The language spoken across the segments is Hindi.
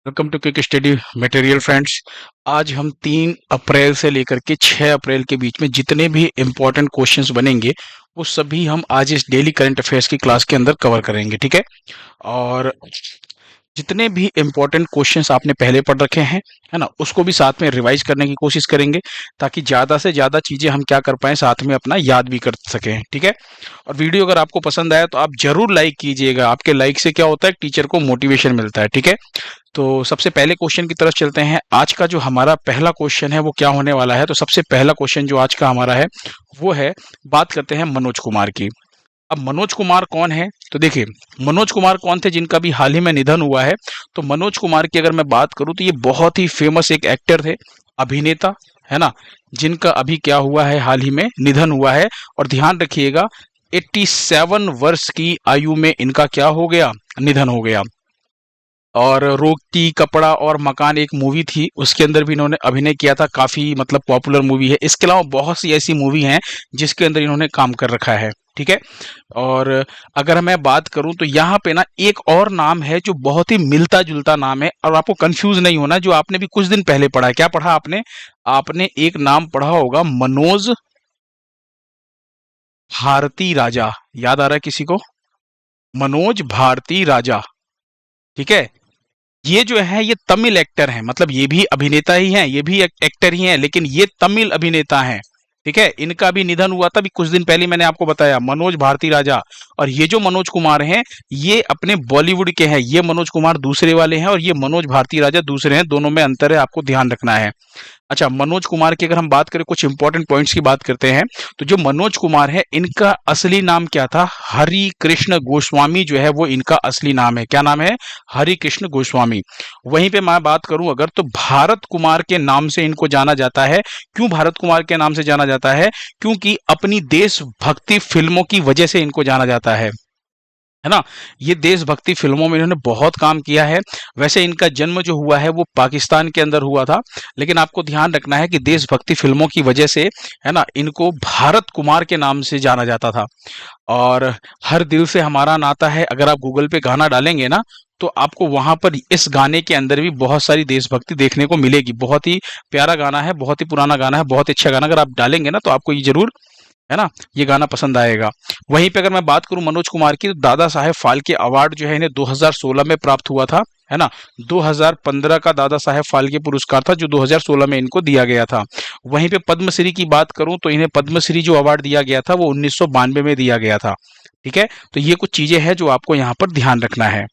Welcome to quick study material friends. आज हम 3 अप्रैल से लेकर के 6 अप्रैल के बीच में जितने भी इम्पोर्टेंट क्वेश्चंस बनेंगे वो सभी हम आज इस डेली करंट अफेयर्स की क्लास के अंदर कवर करेंगे, ठीक है। और जितने भी इम्पोर्टेंट क्वेश्चंस आपने पहले पढ़ रखे हैं, है ना, उसको भी साथ में रिवाइज करने की कोशिश करेंगे ताकि ज़्यादा से ज़्यादा चीज़ें हम क्या कर पाएँ, साथ में अपना याद भी कर सकें, ठीक है। और वीडियो अगर आपको पसंद आया तो आप जरूर लाइक कीजिएगा। आपके लाइक से क्या होता है, टीचर को मोटिवेशन मिलता है, ठीक है। तो सबसे पहले क्वेश्चन की तरफ चलते हैं। आज का जो हमारा पहला क्वेश्चन है वो क्या होने वाला है, तो सबसे पहला क्वेश्चन जो आज का हमारा है वो है, बात करते हैं मनोज कुमार की। अब मनोज कुमार कौन है, तो देखिए मनोज कुमार कौन थे जिनका भी हाल ही में निधन हुआ है। तो मनोज कुमार की अगर मैं बात करूं तो ये बहुत ही फेमस एक एक्टर थे, अभिनेता, है ना, जिनका अभी क्या हुआ है, हाल ही में निधन हुआ है। और ध्यान रखिएगा 87 वर्ष की आयु में इनका क्या हो गया, निधन हो गया। और रोटी कपड़ा और मकान एक मूवी थी, उसके अंदर भी इन्होंने अभिनय किया था, काफी मतलब पॉपुलर मूवी है। इसके अलावा बहुत सी ऐसी मूवी हैं जिसके अंदर इन्होंने काम कर रखा है, ठीक है। और अगर मैं बात करूं तो यहाँ पे ना एक और नाम है जो बहुत ही मिलता जुलता नाम है, और आपको कंफ्यूज नहीं होना, जो आपने भी कुछ दिन पहले पढ़ा है। क्या पढ़ा आपने? आपने एक नाम पढ़ा होगा, मनोज भारती राजा। याद आ रहा है किसी को? मनोज भारती राजा, ठीक है। ये जो है ये तमिल एक्टर हैं, मतलब ये भी अभिनेता ही हैं, ये भी एक्टर ही हैं, लेकिन ये तमिल अभिनेता हैं, ठीक है। इनका भी निधन हुआ था अभी कुछ दिन पहले, मैंने आपको बताया, मनोज भारती राजा। और ये जो मनोज कुमार हैं ये अपने बॉलीवुड के हैं, ये मनोज कुमार दूसरे वाले हैं और ये मनोज भारती राजा दूसरे हैं, दोनों में अंतर है, आपको ध्यान रखना है। अच्छा, मनोज कुमार की अगर हम बात करें, कुछ इंपॉर्टेंट पॉइंट्स की बात करते हैं, तो जो मनोज कुमार है इनका असली नाम क्या था? हरि कृष्ण गोस्वामी जो है वो इनका असली नाम है। क्या नाम है? हरि कृष्ण गोस्वामी। वहीं पे मैं बात करूं अगर, तो भारत कुमार के नाम से इनको जाना जाता है। क्यों भारत कुमार के नाम से जाना जाता है? क्योंकि अपनी देशभक्ति फिल्मों की वजह से इनको जाना जाता है ना। ये देशभक्ति फिल्मों में इन्होंने बहुत काम किया है। वैसे इनका जन्म जो हुआ है वो पाकिस्तान के अंदर हुआ था, लेकिन आपको ध्यान रखना है कि देशभक्ति फिल्मों की वजह से, है ना, इनको भारत कुमार के नाम से जाना जाता था। और हर दिल से हमारा नाता है, अगर आप गूगल पे गाना डालेंगे ना तो आपको वहां पर इस गाने के अंदर भी बहुत सारी देशभक्ति देखने को मिलेगी। बहुत ही प्यारा गाना है, बहुत ही पुराना गाना है, बहुत ही अच्छा गाना। अगर आप डालेंगे ना तो आपको ये जरूर, है ना, ये गाना पसंद आएगा। वहीं पे अगर मैं बात करूं मनोज कुमार की, तो दादा साहेब फाल्के अवार्ड जो है इन्हें 2016 में प्राप्त हुआ था, है ना। 2015 का दादा साहेब फाल्के पुरस्कार था जो 2016 में इनको दिया गया था। वहीं पे पद्मश्री की बात करूं तो इन्हें पद्मश्री जो अवार्ड दिया गया था वो 1992 में दिया गया था, ठीक है। तो ये कुछ चीजें हैं जो आपको यहाँ पर ध्यान रखना है।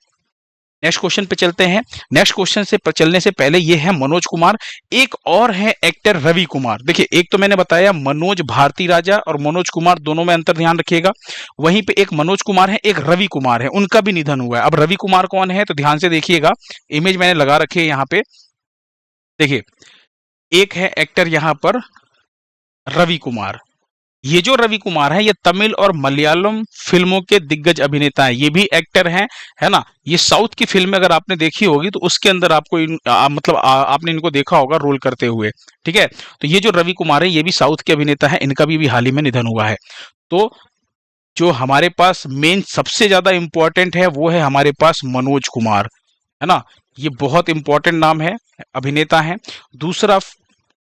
नेक्स्ट क्वेश्चन पे चलते हैं। नेक्स्ट क्वेश्चन से चलने से पहले ये है मनोज कुमार, एक और है एक्टर रवि कुमार। देखिए एक तो मैंने बताया मनोज भारती राजा और मनोज कुमार, दोनों में अंतर ध्यान रखिएगा। वहीं पे एक मनोज कुमार है, एक रवि कुमार है, उनका भी निधन हुआ है। अब रवि कुमार कौन है, तो ध्यान से देखिएगा, इमेज मैंने लगा रखी है यहाँ पे। देखिए एक है एक्टर यहाँ पर रवि कुमार। ये जो रवि कुमार है ये तमिल और मलयालम फिल्मों के दिग्गज अभिनेता हैं, ये भी एक्टर हैं, है ना। ये साउथ की फिल्म अगर आपने देखी होगी तो उसके अंदर आपको मतलब आपने इनको देखा होगा रोल करते हुए, ठीक है। तो ये जो रवि कुमार है ये भी साउथ के अभिनेता है, इनका भी हाल ही में निधन हुआ है। तो जो हमारे पास मेन सबसे ज्यादा इंपॉर्टेंट है वो है हमारे पास मनोज कुमार, है ना। ये बहुत इंपॉर्टेंट नाम है, अभिनेता है। दूसरा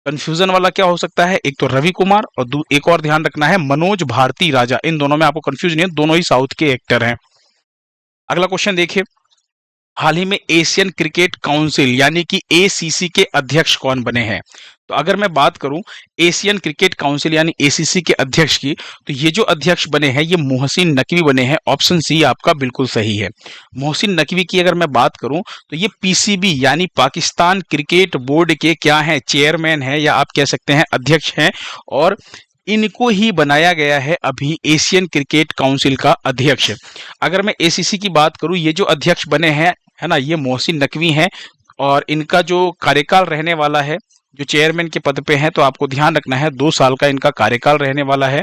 कंफ्यूजन वाला क्या हो सकता है, एक तो रवि कुमार और एक और ध्यान रखना है मनोज भारती राजा। इन दोनों में आपको कंफ्यूजन नहीं है, दोनों ही साउथ के एक्टर हैं। अगला क्वेश्चन देखिए, हाल ही में एशियन क्रिकेट काउंसिल यानी कि एसीसी के अध्यक्ष कौन बने हैं? तो अगर मैं बात करूं एशियन क्रिकेट काउंसिल यानी एसीसी के अध्यक्ष की, तो ये जो अध्यक्ष बने हैं ये मोहसिन नकवी बने हैं। ऑप्शन सी आपका बिल्कुल सही है। मोहसिन नकवी की अगर मैं बात करूं तो ये पीसीबी यानी पाकिस्तान क्रिकेट बोर्ड के क्या हैं, चेयरमैन है, या आप कह सकते हैं अध्यक्ष हैं। और इनको ही बनाया गया है अभी एशियन क्रिकेट काउंसिल का अध्यक्ष। अगर मैं एसीसी की बात करूं, ये जो अध्यक्ष बने हैं, है ना, ये मोहसिन नकवी हैं। और इनका जो कार्यकाल रहने वाला है जो चेयरमैन के पद पे हैं, तो आपको ध्यान रखना है 2 साल का इनका कार्यकाल रहने वाला है।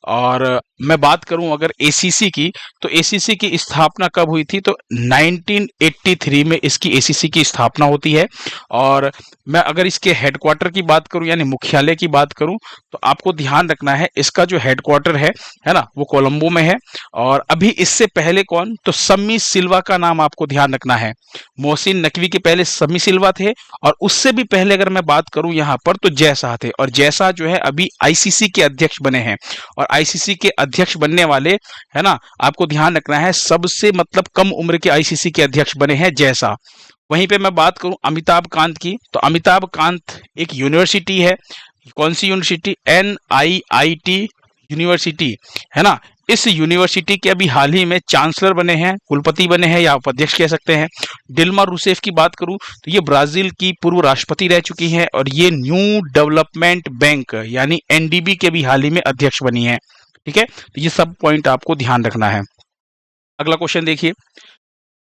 और मैं बात करूं अगर एसीसी की, तो एसीसी की स्थापना कब हुई थी, तो 1983 में इसकी एसीसी की स्थापना होती है। और मैं अगर इसके हेडक्वार्टर की बात करूं यानी मुख्यालय की बात करूं, तो आपको ध्यान रखना है इसका जो हेडक्वार्टर है ना, वो कोलंबो में है। और अभी इससे पहले कौन, तो सम्मी सिल्वा का नाम आपको ध्यान रखना है। मोहसिन नकवी के पहले सम्मी सिल्वा थे, और उससे भी पहले अगर मैं बात करूं यहां पर, तो जय शाह थे। और जय शाह जो है अभी आईसीसी के अध्यक्ष बने हैं। और आईसीसी के अध्यक्ष बनने वाले, है ना, आपको ध्यान रखना है सबसे मतलब कम उम्र के आईसीसी के अध्यक्ष बने हैं जय शाह। वहीं पे मैं बात करूं अमिताभ कांत की, तो अमिताभ कांत एक यूनिवर्सिटी है। कौन सी यूनिवर्सिटी, NIIT यूनिवर्सिटी, है ना। इस यूनिवर्सिटी के अभी हाल ही में चांसलर बने हैं, कुलपति बने हैं या उपाध्यक्ष कह सकते हैं। डिल्मा रूसेफ की बात करूं तो ये ब्राजील की पूर्व राष्ट्रपति रह चुकी हैं, और ये न्यू डेवलपमेंट बैंक यानी NDB के भी हाल ही में अध्यक्ष बनी है। ठीक है, तो ये सब पॉइंट आपको ध्यान रखना है। अगला क्वेश्चन देखिए,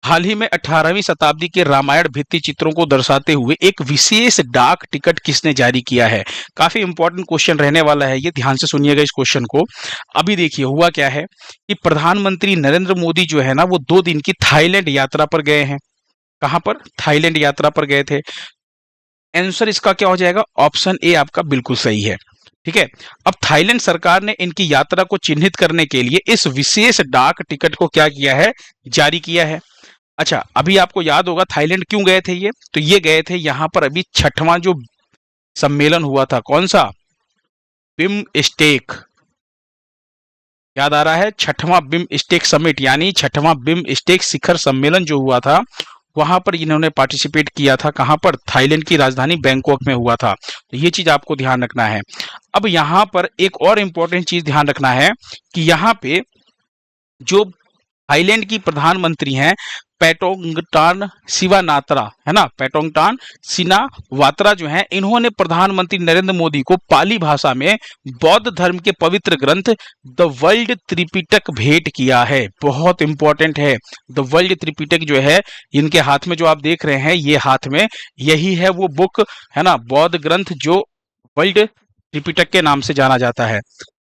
हाल ही में 18वीं शताब्दी के रामायण भित्ति चित्रों को दर्शाते हुए एक विशेष डाक टिकट किसने जारी किया है। काफी इंपॉर्टेंट क्वेश्चन रहने वाला है ये, ध्यान से सुनिएगा इस क्वेश्चन को। अभी देखिए हुआ क्या है कि प्रधानमंत्री नरेंद्र मोदी जो है ना, वो 2 दिन की थाईलैंड यात्रा पर गए हैं। कहां पर, थाईलैंड यात्रा पर गए थे। आंसर इसका क्या हो जाएगा, ऑप्शन ए आपका बिल्कुल सही है। ठीक है, अब थाईलैंड सरकार ने इनकी यात्रा को चिन्हित करने के लिए इस विशेष डाक टिकट को क्या किया है, जारी किया है। अच्छा, अभी आपको याद होगा थाईलैंड क्यों गए थे ये, तो ये गए थे यहां पर अभी 6वां जो सम्मेलन हुआ था, कौन सा, बिमस्टेक, याद आ रहा है, 6वां बिमस्टेक समिट यानी 6वां बिमस्टेक शिखर सम्मेलन जो हुआ था, वहां पर इन्होंने पार्टिसिपेट किया था। कहां पर, थाईलैंड की राजधानी बैंकॉक में हुआ था। तो ये चीज आपको ध्यान रखना है। अब यहां पर एक और इंपॉर्टेंट चीज ध्यान रखना है कि यहां पे जो थाईलैंड की प्रधानमंत्री हैं पेटोंगटान सिवानात्रा, है ना, पेटोंगटान सिनावात्रा जो हैं, इन्होंने प्रधानमंत्री नरेंद्र मोदी को पाली भाषा में बौद्ध धर्म के पवित्र ग्रंथ द वर्ल्ड त्रिपिटक भेंट किया है। बहुत इंपॉर्टेंट है, द वर्ल्ड त्रिपिटक जो है इनके हाथ में जो आप देख रहे हैं, ये हाथ में यही है वो बुक, है ना, बौद्ध ग्रंथ जो वर्ल्ड त्रिपिटक के नाम से जाना जाता है।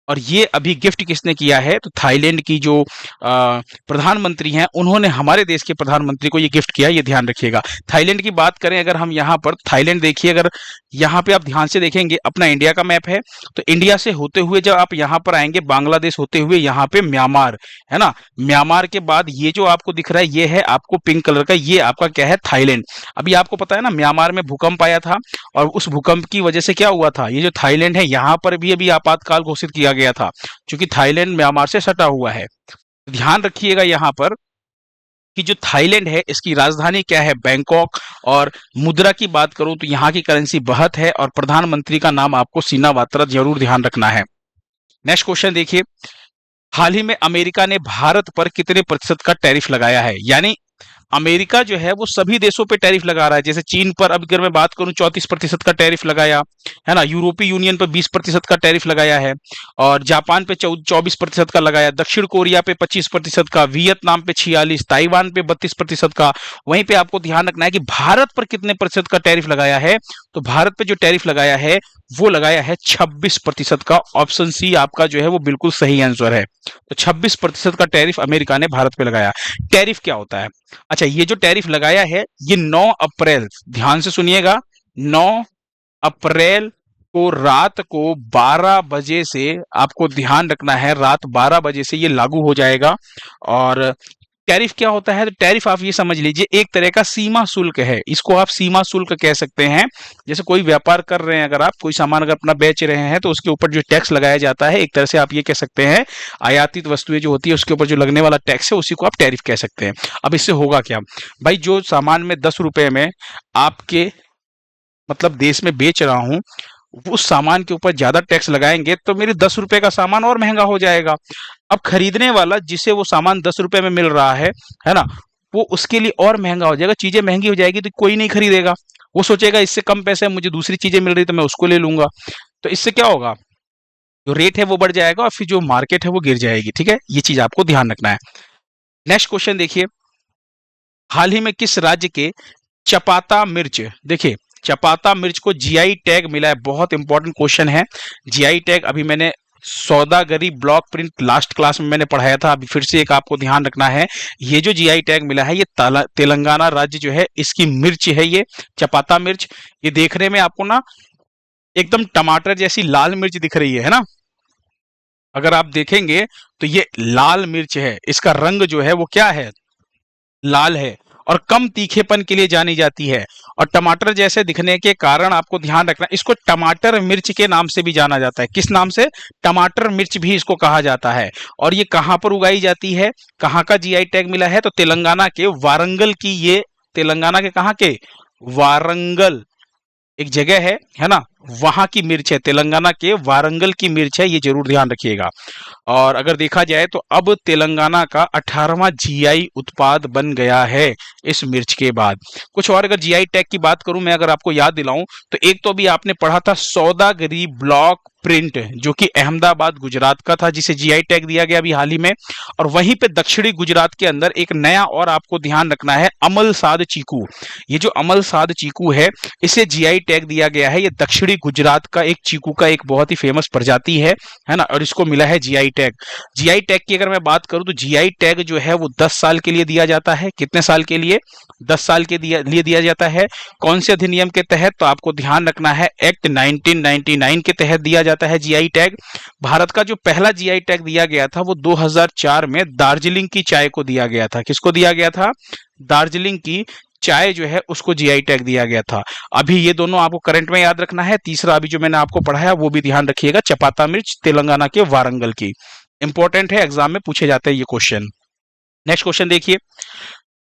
और ये अभी गिफ्ट किसने किया है, तो थाईलैंड की जो प्रधानमंत्री हैं, उन्होंने हमारे देश के प्रधानमंत्री को ये गिफ्ट किया, ये ध्यान रखिएगा। थाईलैंड की बात करें अगर हम यहाँ पर, थाईलैंड देखिए, अगर यहाँ पे आप ध्यान से देखेंगे अपना इंडिया का मैप है, तो इंडिया से होते हुए जब आप यहाँ पर आएंगे, बांग्लादेश होते हुए यहाँ पे म्यांमार, है ना, म्यांमार के बाद ये जो आपको दिख रहा है ये है आपको पिंक कलर का, ये आपका क्या है, थाईलैंड। अभी आपको पता है ना म्यांमार में भूकंप आया था, और उस भूकंप की वजह से क्या हुआ था, ये जो थाईलैंड है यहाँ पर भी अभी आपातकाल घोषित किया गया था, क्योंकि थाईलैंड म्यांमार से सटा हुआ है। ध्यान रखिएगा यहाँ पर कि जो थाईलैंड है इसकी राजधानी क्या है, बैंकॉक। और मुद्रा की बात करूं तो यहाँ की करेंसी बहत है, और प्रधानमंत्री का नाम आपको सिनावात्रा जरूर ध्यान रखना है। नेक्स्ट क्वेश्चन देखिए, हाल ही में अमेरिका ने भारत पर कितने प्रतिशत का टैरिफ लगाया है। यानी अमेरिका जो है वो सभी देशों पे टैरिफ लगा रहा है। जैसे चीन पर अब अगर मैं बात करूं 34% का टैरिफ लगाया है ना, यूरोपीय यूनियन पर 20% का टैरिफ लगाया है, और जापान पे 24% का लगाया, दक्षिण कोरिया पे 25% का, वियतनाम पे 46, ताइवान पे 32% का। वहीं पे आपको ध्यान रखना है कि भारत पर कितने प्रतिशत का टैरिफ लगाया है, तो भारत पे जो टैरिफ लगाया है वो लगाया है 26% का। ऑप्शन सी आपका जो है वो बिल्कुल सही आंसर है। तो 26% का टैरिफ अमेरिका ने भारत पे लगाया। टैरिफ क्या होता है, अच्छा, ये जो टैरिफ लगाया है ये 9 अप्रैल, ध्यान से सुनिएगा, 9 अप्रैल को रात को 12 बजे से, आपको ध्यान रखना है, रात 12 बजे से ये लागू हो जाएगा। और टैरिफ क्या होता है, तो टैरिफ आप ये समझ लीजिए एक तरह का सीमा शुल्क है, इसको आप सीमा शुल्क कह सकते हैं। जैसे कोई व्यापार कर रहे हैं, अगर आप कोई सामान अगर अपना बेच रहे हैं तो उसके ऊपर जो टैक्स लगाया जाता है, एक तरह से आप ये कह सकते हैं आयातित वस्तुएं जो होती है उसके ऊपर जो लगने वाला टैक्स है उसी को आप टैरिफ कह सकते हैं। अब इससे होगा क्या भाई, जो सामान में 10 रुपए में आपके मतलब देश में बेच रहा हूं, उस सामान के ऊपर ज्यादा टैक्स लगाएंगे तो मेरे 10 रुपए का सामान और महंगा हो जाएगा। अब खरीदने वाला जिसे वो सामान 10 रुपए में मिल रहा है ना, वो उसके लिए और महंगा हो जाएगा, चीजें महंगी हो जाएगी तो कोई नहीं खरीदेगा। वो सोचेगा इससे कम पैसे में मुझे दूसरी चीजें मिल रही तो मैं उसको ले लूंगा। तो इससे क्या होगा, जो रेट है वो बढ़ जाएगा और फिर जो मार्केट है वो गिर जाएगी। ठीक है, ये चीज आपको ध्यान रखना है। नेक्स्ट क्वेश्चन देखिए, हाल ही में किस राज्य के चपाता मिर्च, देखिए चपाता मिर्च को जीआई टैग मिला है? बहुत इंपॉर्टेंट क्वेश्चन है। जीआई टैग अभी मैंने सौदागरी ब्लॉक प्रिंट लास्ट क्लास में मैंने पढ़ाया था, अभी फिर से एक आपको ध्यान रखना है। ये जो जीआई टैग मिला है ये तेलंगाना राज्य जो है इसकी मिर्च है, ये चपाता मिर्च। ये देखने में आपको ना एकदम टमाटर जैसी लाल मिर्च दिख रही है ना? अगर आप देखेंगे तो ये लाल मिर्च है, इसका रंग जो है वो क्या है? लाल है, और कम तीखेपन के लिए जानी जाती है। और टमाटर जैसे दिखने के कारण आपको ध्यान रखना, इसको टमाटर मिर्च के नाम से भी जाना जाता है। किस नाम से? टमाटर मिर्च भी इसको कहा जाता है। और ये कहां पर उगाई जाती है? कहां का जीआई टैग मिला है? तो तेलंगाना के वारंगल की, ये तेलंगाना के कहां के? वारंगल एक जगह है ना? वहां की मिर्च है, तेलंगाना के वारंगल की मिर्च है, ये जरूर ध्यान रखिएगा। और अगर देखा जाए तो अब तेलंगाना का 18वां जीआई उत्पाद बन गया है इस मिर्च के बाद। कुछ और अगर जीआई टैग की बात करूं मैं, अगर आपको याद दिलाऊं, तो एक तो अभी आपने पढ़ा था सौदागरी ब्लॉक प्रिंट, जो कि अहमदाबाद गुजरात का था, जिसे जीआई टैग दिया गया अभी हाल ही में। और वहीं पे दक्षिणी गुजरात के अंदर एक नया और आपको ध्यान रखना है, अमलसाद चीकू। ये जो अमलसाद चीकू है इसे जीआई टैग दिया गया है। ये दक्षिणी गुजरात का एक चीकू का एक बहुत ही फेमस प्रजाति है ना? और इसको मिला है जीआई टैग। जीआई टैग की अगर मैं बात करूं तो जीआई टैग जो है वो 10 साल के लिए दिया जाता है। कितने साल के लिए? 10 साल के लिए दिया जाता है। कौन से अधिनियम के तहत? तो आपको ध्यान रखना है, एक्ट 1999 के तहत दिया जाता है जीआई टैग। भारत का जो पहला जीआई टैग दिया गया था वो 2004 में दार्जिलिंग की चाय को दिया गया था। किसको दिया गया था? दार्जिलिंग की चाय जो है उसको जीआई टैग दिया गया था। अभी ये दोनों आपको करंट में याद रखना है। तीसरा अभी जो मैंने आपको पढ़ाया वो भी ध्यान रखिएगा, चपाता मिर्च तेलंगाना के वारंगल की। इंपॉर्टेंट है, एग्जाम में पूछे जाते हैं ये क्वेश्चन। नेक्स्ट क्वेश्चन देखिए,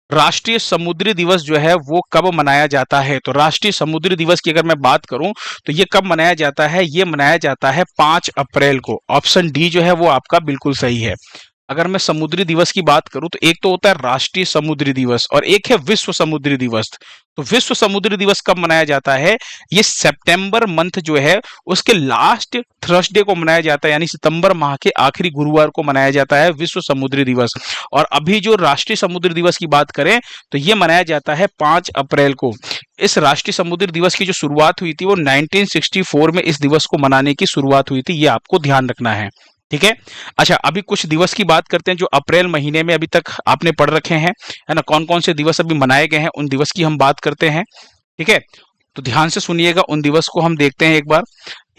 राष्ट्रीय समुद्री दिवस जो है वो कब मनाया जाता है? तो राष्ट्रीय समुद्री दिवस की अगर मैं बात करूं तो ये कब मनाया जाता है? ये मनाया जाता है 5 अप्रैल को। ऑप्शन डी जो है वो आपका बिल्कुल सही है। अगर मैं समुद्री दिवस की बात करूं तो एक तो होता है राष्ट्रीय समुद्री दिवस और एक है विश्व समुद्री दिवस। तो विश्व समुद्री दिवस कब मनाया जाता है? ये सितंबर मंथ जो है उसके लास्ट थर्सडे को मनाया जाता है, यानी सितंबर माह के आखिरी गुरुवार को मनाया जाता है विश्व समुद्री दिवस। और अभी जो राष्ट्रीय समुद्री दिवस की बात करें तो ये मनाया जाता है 5 अप्रैल को। इस राष्ट्रीय समुद्री दिवस की जो शुरुआत हुई थी वो 1964 में इस दिवस को मनाने की शुरुआत हुई थी, ये आपको ध्यान रखना है। ठीक है। अच्छा, अभी कुछ दिवस की बात करते हैं जो अप्रैल महीने में अभी तक आपने पढ़ रखे हैं, है ना? कौन कौन से दिवस अभी मनाए गए हैं उन दिवस की हम बात करते हैं। ठीक है, तो ध्यान से सुनिएगा, उन दिवस को हम देखते हैं एक बार।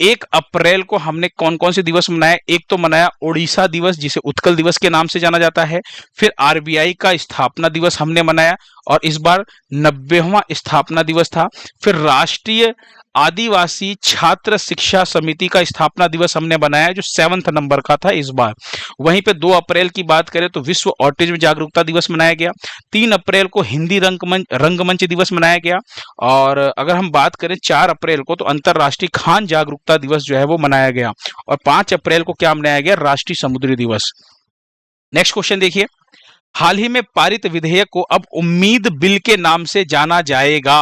1 अप्रैल को हमने कौन कौन से दिवस मनाए? एक तो मनाया ओडिशा दिवस, जिसे उत्कल दिवस के नाम से जाना जाता है। फिर आरबीआई का स्थापना दिवस हमने मनाया, और इस बार 90वां स्थापना दिवस था। फिर राष्ट्रीय आदिवासी छात्र शिक्षा समिति का स्थापना दिवस हमने बनाया जो 7 नंबर का था इस बार। वहीं पे 2 अप्रैल की बात करें तो विश्व ऑटिज्म जागरूकता दिवस मनाया गया। 3 अप्रैल को हिंदी रंगमंच दिवस मनाया गया। और अगर हम बात करें 4 अप्रैल को तो अंतरराष्ट्रीय खान जागरूकता दिवस जो है वो मनाया गया। और 5 अप्रैल को क्या मनाया गया? राष्ट्रीय समुद्री दिवस। नेक्स्ट क्वेश्चन देखिए, हाल ही में पारित विधेयक को अब उम्मीद बिल के नाम से जाना जाएगा।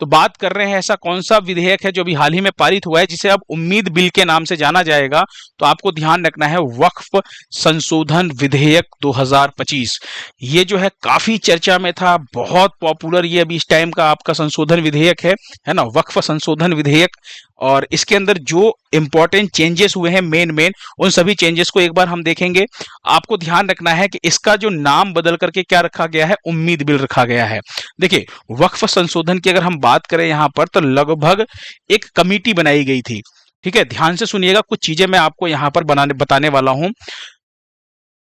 तो बात कर रहे हैं ऐसा कौन सा विधेयक है जो अभी हाल ही में पारित हुआ है जिसे अब उम्मीद बिल के नाम से जाना जाएगा? तो आपको ध्यान रखना है, वक्फ संशोधन विधेयक 2025। ये जो है काफी चर्चा में था, बहुत पॉपुलर ये अभी इस टाइम का आपका संशोधन विधेयक है ना? वक्फ संशोधन विधेयक। और इसके अंदर जो इंपॉर्टेंट चेंजेस हुए हैं मेन उन सभी चेंजेस को एक बार हम देखेंगे। आपको ध्यान रखना है कि इसका जो नाम बदल करके क्या रखा गया है? उम्मीद बिल रखा गया है। देखिए, वक्फ संशोधन की अगर हम बात करें यहां पर तो लगभग एक कमेटी बनाई गई थी। ठीक है, ध्यान से सुनिएगा, कुछ चीजें मैं आपको यहां पर बताने वाला हूं।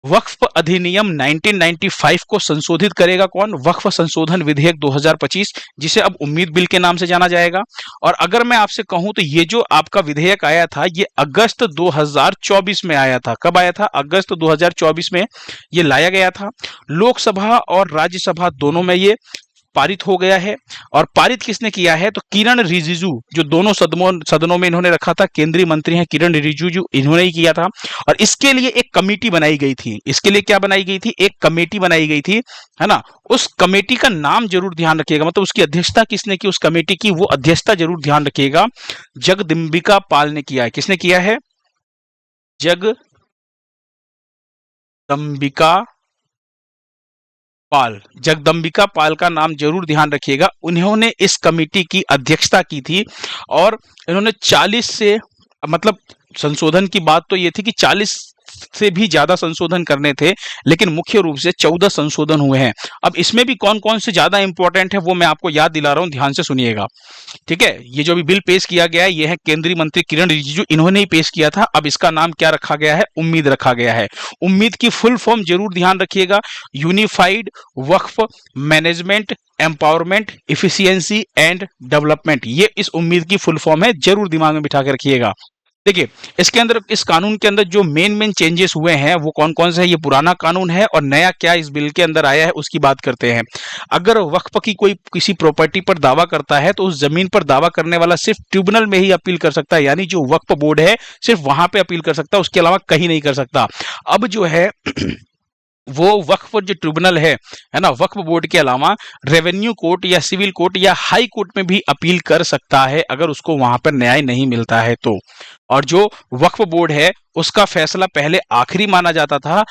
वक्फ अधिनियम 1995 को संशोधित करेगा कौन? वक्फ संशोधन विधेयक 2025, जिसे अब उम्मीद बिल के नाम से जाना जाएगा। और अगर मैं आपसे कहूं तो ये जो आपका विधेयक आया था ये अगस्त 2024 में आया था। कब आया था? अगस्त 2024 में ये लाया गया था। लोकसभा और राज्यसभा दोनों में ये पारित हो गया है। और पारित किसने किया है? तो किरण रिजिजू, जो दोनों सदनों में इन्होंने रखा था, केंद्रीय मंत्री हैं किरण रिजिजू, इन्होंने ही किया था। और इसके लिए एक कमेटी बनाई गई थी। इसके लिए क्या बनाई गई थी? एक कमेटी बनाई गई थी, है ना? उस कमेटी का नाम जरूर ध्यान रखिएगा, मतलब उसकी अध्यक्षता किसने की, उस कमेटी की वो अध्यक्षता जरूर ध्यान रखिएगा। जगदम्बिका पाल ने किया है। किसने किया है? जगदम्बिका पाल, जगदम्बिका पाल का नाम जरूर ध्यान रखिएगा। उन्होंने इस कमेटी की अध्यक्षता की थी और इन्होंने 40 से मतलब संशोधन की बात तो ये थी कि 40 से भी ज्यादा संशोधन करने थे, लेकिन मुख्य रूप से 14 संशोधन हुए हैं। अब इसमें भी कौन कौन से ज्यादा इंपॉर्टेंट है वो मैं आपको याद दिला रहा हूं, ध्यान से सुनिएगा। ठीक है, ये जो भी बिल पेश किया गया है ये है केंद्रीय मंत्री किरण रिजिजू, इन्होंने ही पेश किया था। अब इसका नाम क्या रखा गया है? उम्मीद रखा गया है। उम्मीद की फुल फॉर्म जरूर ध्यान रखिएगा, unified Waqf management empowerment efficiency and development, ये इस उम्मीद की फुल फॉर्म है, जरूर दिमाग में बिठा के रखिएगा। देखिए, इसके अंदर इस कानून के अंदर जो मेन चेंजेस हुए हैं वो कौन कौन से हैं, ये पुराना कानून है और नया क्या इस बिल के अंदर आया है उसकी बात करते हैं। अगर वक्फ की कोई किसी प्रॉपर्टी पर दावा करता है तो उस जमीन पर दावा करने वाला सिर्फ ट्रिब्यूनल में ही अपील कर सकता है, यानी जो वक्फ बोर्ड है सिर्फ वहां पे अपील कर सकता है, उसके अलावा कहीं नहीं कर सकता। अब जो है वो वक्फ जो ट्रिब्यूनल है ना, वक्फ बोर्ड के अलावा रेवेन्यू कोर्ट या सिविल कोर्ट या हाई कोर्ट में भी अपील कर सकता है अगर उसको वहां पर न्याय नहीं मिलता है तो। और जो वक्फ बोर्ड है उसका फैसला पहले आखिरी माना जाता था,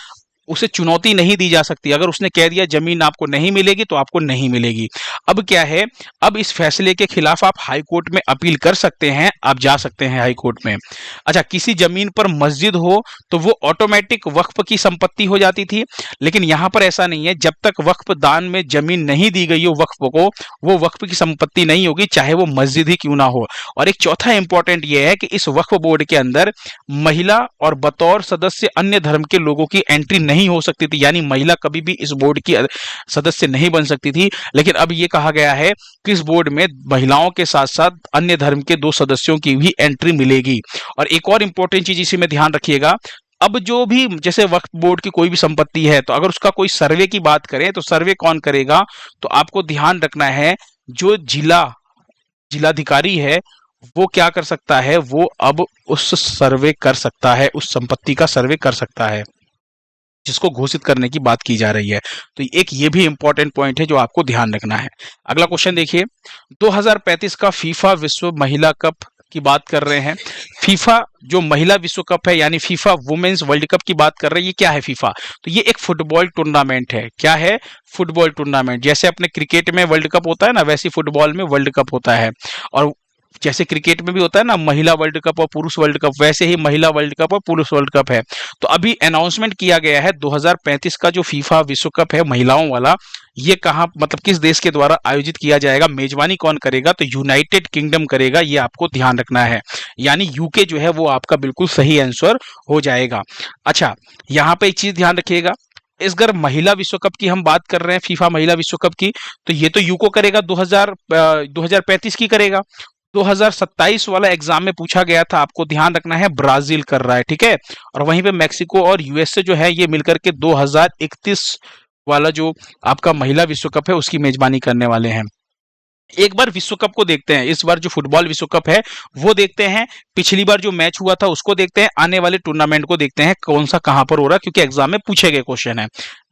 उसे चुनौती नहीं दी जा सकती। अगर उसने कह दिया जमीन आपको नहीं मिलेगी तो आपको नहीं मिलेगी। अब क्या है, अब इस फैसले के खिलाफ आप हाई कोर्ट में अपील कर सकते हैं, आप जा सकते हैं हाई कोर्ट में। अच्छा, किसी जमीन पर मस्जिद हो तो वो ऑटोमेटिक वक्फ की संपत्ति हो जाती थी, लेकिन यहां पर ऐसा नहीं है। जब तक वक्फ दान में जमीन नहीं दी गई हो वक्फ को, वो वक्फ की संपत्ति नहीं होगी, चाहे वो मस्जिद ही क्यों ना हो। और एक चौथा इंपॉर्टेंट ये है कि इस वक्फ बोर्ड के अंदर महिला और बतौर सदस्य अन्य धर्म के लोगों की एंट्री नहीं हो सकती थी, यानी महिला कभी भी इस बोर्ड की सदस्य नहीं बन सकती थी। लेकिन अब ये कहा गया है कि इस बोर्ड में महिलाओं के साथ साथ अन्य धर्म के 2 सदस्यों की भी एंट्री मिलेगी। और एक और इंपॉर्टेंट चीज इसी में ध्यान रखिएगा, अब जो भी जैसे वक्फ बोर्ड की कोई भी संपत्ति है तो अगर उसका कोई सर्वे की बात करें तो सर्वे कौन करेगा, तो आपको ध्यान रखना है जो जिलाधिकारी है वो क्या कर सकता है, वो अब उस सर्वे कर सकता है, उस संपत्ति का सर्वे कर सकता है जिसको घोषित करने की बात की जा रही है। तो एक ये भी इंपॉर्टेंट पॉइंट है जो आपको ध्यान रखना है। अगला क्वेश्चन देखिए, 2035 का फीफा विश्व महिला कप की बात कर रहे हैं। फीफा जो महिला विश्व कप है यानी फीफा वुमेन्स वर्ल्ड कप की बात कर रहे हैं। ये क्या है फीफा? तो ये एक फुटबॉल टूर्नामेंट है। क्या है? Football tournament. जैसे अपने क्रिकेट में वर्ल्ड कप होता है ना, वैसे फुटबॉल में वर्ल्ड कप होता है। और जैसे क्रिकेट में भी होता है ना महिला वर्ल्ड कप और पुरुष वर्ल्ड कप, वैसे ही महिला वर्ल्ड कप और पुरुष वर्ल्ड कप है। तो अभी अनाउंसमेंट किया गया है 2035 का जो फीफा विश्व कप है महिलाओं वाला, ये कहाँ मतलब किस देश के द्वारा आयोजित किया जाएगा, मेजबानी कौन करेगा, तो यूनाइटेड किंगडम करेगा। ये आपको ध्यान रखना है, यानी यूके जो है वो आपका बिल्कुल सही आंसर हो जाएगा। अच्छा, यहाँ पे एक चीज ध्यान रखिएगा, इस अगर महिला विश्व कप की हम बात कर रहे हैं, फीफा महिला विश्व कप की, तो ये तो यूको करेगा, 2035 की करेगा। 2027 वाला एग्जाम में पूछा गया था, आपको ध्यान रखना है ब्राजील कर रहा है, ठीक है। और वहीं पे मैक्सिको और यूएसए जो है ये मिलकर के 2031 वाला जो आपका महिला विश्व कप है उसकी मेजबानी करने वाले हैं। एक बार विश्व कप को देखते हैं, इस बार जो फुटबॉल विश्व कप है वो देखते हैं, पिछली बार जो मैच हुआ था उसको देखते हैं, आने वाले टूर्नामेंट को देखते हैं कौन सा कहां पर हो रहा है, क्योंकि एग्जाम में पूछे गए क्वेश्चन है।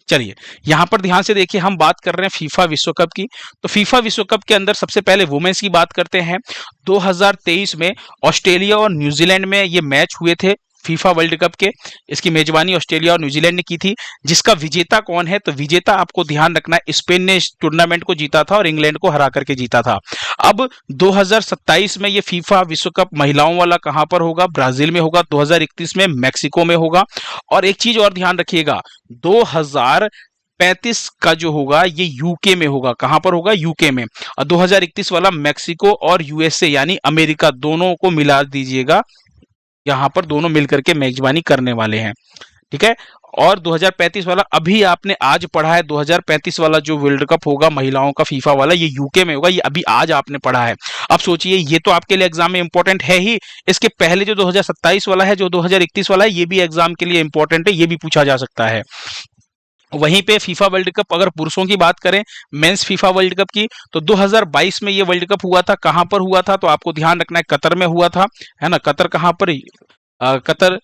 चलिए यहां पर ध्यान से देखिए, हम बात कर रहे हैं फीफा विश्व कप की। तो फीफा विश्व कप के अंदर सबसे पहले वुमेन्स की बात करते हैं। 2023 में ऑस्ट्रेलिया और न्यूजीलैंड में ये मैच हुए थे फीफा वर्ल्ड कप के। इसकी मेजबानी ऑस्ट्रेलिया और न्यूजीलैंड ने की थी। जिसका विजेता कौन है, तो विजेता आपको ध्यान रखना है स्पेन ने इस टूर्नामेंट को जीता था और इंग्लैंड को हरा करके जीता था। अब 2027 में ये फीफा विश्व कप महिलाओं वाला कहां पर होगा, ब्राजील में होगा। 2031 में मैक्सिको में होगा। और एक चीज और ध्यान रखिएगा, 2035 का जो होगा ये यूके में होगा। कहां पर होगा? यूके में। और 2031 वाला मैक्सिको और यूएसए यानी अमेरिका, दोनों को मिला दीजिएगा, यहां पर दोनों मिलकर के मेजबानी करने वाले हैं, ठीक है। और 2035 वाला अभी आपने आज पढ़ा है, 2035 वाला जो वर्ल्ड कप होगा महिलाओं का फीफा वाला, ये यूके में होगा, ये अभी आज आपने पढ़ा है। अब सोचिए, ये तो आपके लिए एग्जाम में इंपॉर्टेंट है ही, इसके पहले जो 2027 वाला है, जो 2031 वाला है, ये भी एग्जाम के लिए इंपॉर्टेंट है, ये भी पूछा जा सकता है। वहीं पे फीफा वर्ल्ड कप अगर पुरुषों की बात करें, मेंस फीफा वर्ल्ड कप की, तो 2022 में ये वर्ल्ड कप हुआ था। कहां पर हुआ था, तो आपको ध्यान रखना है कतर में हुआ था, है ना। कतर कहां पर? कतर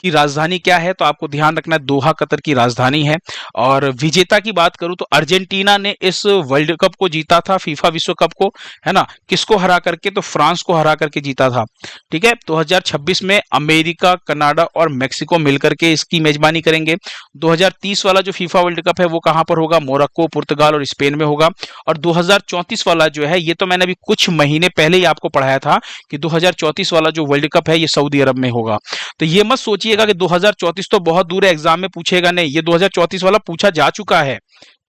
की राजधानी क्या है? तो आपको ध्यान रखना है दोहा कतर की राजधानी है। और विजेता की बात करूं तो अर्जेंटीना ने इस वर्ल्ड कप को जीता था, फीफा विश्व कप को, है ना। किसको हरा करके? तो फ्रांस को हरा करके जीता था। ठीक है, 2026 में अमेरिका, कनाडा और मेक्सिको मिलकर के इसकी मेजबानी करेंगे। 2030 वाला जो फीफा वर्ल्ड कप है वो कहां पर होगा? मोरक्को, पुर्तगाल और स्पेन में होगा। और 2034 वाला जो है, ये तो मैंने अभी कुछ महीने पहले ही आपको पढ़ाया था कि 2034 वाला जो वर्ल्ड कप है ये सऊदी अरब में होगा। तो ये मत सोचिएगा कि 2034 तो बहुत दूर है, एग्जाम में पूछेगा नहीं। ये 2034 वाला पूछा जा चुका है।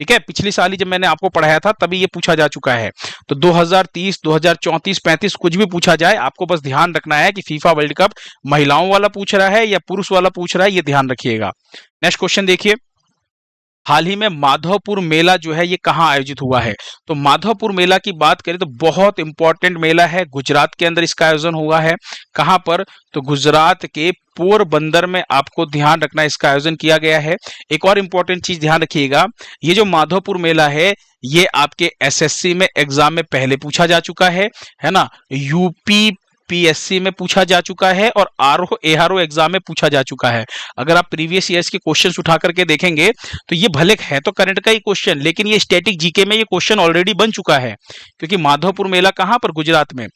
ठीक है, पिछली साल ही जब मैंने आपको पढ़ाया था तभी ये पूछा जा चुका है। तो 2030, 2034, 35 कुछ भी पूछा जाए, आपको बस ध्यान रखना है कि फीफा वर्ल्ड कप महिलाओं वाला पूछ रहा है या पुरुष वाला पूछ रहा है, ये ध्यान रखिएगा। नेक्स्ट क्वेश्चन देखिए, हाल ही में माधवपुर मेला जो है ये कहाँ आयोजित हुआ है? तो माधवपुर मेला की बात करें तो बहुत इंपॉर्टेंट मेला है, गुजरात के अंदर इसका आयोजन हुआ है। कहां पर? तो गुजरात के पोरबंदर में आपको ध्यान रखना, इसका आयोजन किया गया है। एक और इंपॉर्टेंट चीज ध्यान रखिएगा, ये जो माधवपुर मेला है ये आपके एसएससी में एग्जाम में पहले पूछा जा चुका है ना। यूपी पीएससी में पूछा जा चुका है और आरओ एआरओ एग्जाम में पूछा जा चुका है। अगर आप प्रीवियस ईयर्स के क्वेश्चंस उठा करके देखेंगे तो ये भले है तो करंट का ही क्वेश्चन, लेकिन ये स्टैटिक जीके में ये क्वेश्चन ऑलरेडी बन चुका है, क्योंकि माधवपुर मेला कहां पर? गुजरात में।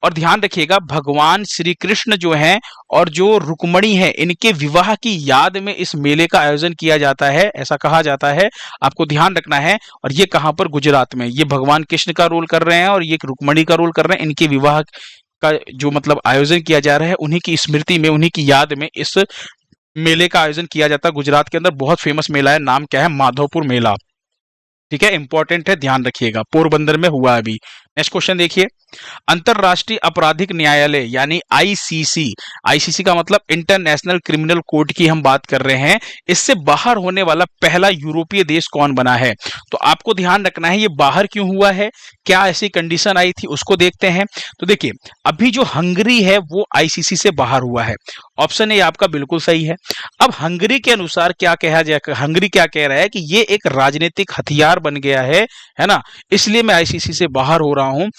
और ध्यान रखिएगा, भगवान श्री कृष्ण जो हैं और जो रुक्मणी है, इनके विवाह की याद में इस मेले का आयोजन किया जाता है, ऐसा कहा जाता है। आपको ध्यान रखना है। और ये कहां पर? गुजरात में। ये भगवान कृष्ण का रोल कर रहे हैं और ये रुक्मणी का रोल कर रहे हैं। इनके विवाह का जो मतलब आयोजन किया जा रहा है, उन्हीं की स्मृति में, उन्हीं की याद में इस मेले का आयोजन किया जाता है। गुजरात के अंदर बहुत फेमस मेला है, नाम क्या है? माधवपुर मेला। ठीक है, इंपॉर्टेंट है, ध्यान रखिएगा, पोरबंदर में हुआ अभी। नेक्स्ट क्वेश्चन देखिए, अंतरराष्ट्रीय आपराधिक न्यायालय यानी आईसीसी, आईसीसी का मतलब इंटरनेशनल क्रिमिनल कोर्ट की हम बात कर रहे हैं, इससे बाहर होने वाला पहला यूरोपीय देश कौन बना है? तो आपको ध्यान रखना है ये बाहर क्यों हुआ है, क्या ऐसी कंडीशन आई थी, उसको देखते हैं। तो देखिए, अभी जो हंगरी है वो आईसीसी से बाहर हुआ है। ऑप्शन ए आपका बिल्कुल सही है। अब हंगरी के अनुसार क्या कहा जाए, हंगरी क्या कह रहा है कि ये एक राजनीतिक हथियार बन गया है ना, इसलिए मैं आईसीसी से बाहर हो रहा हूं।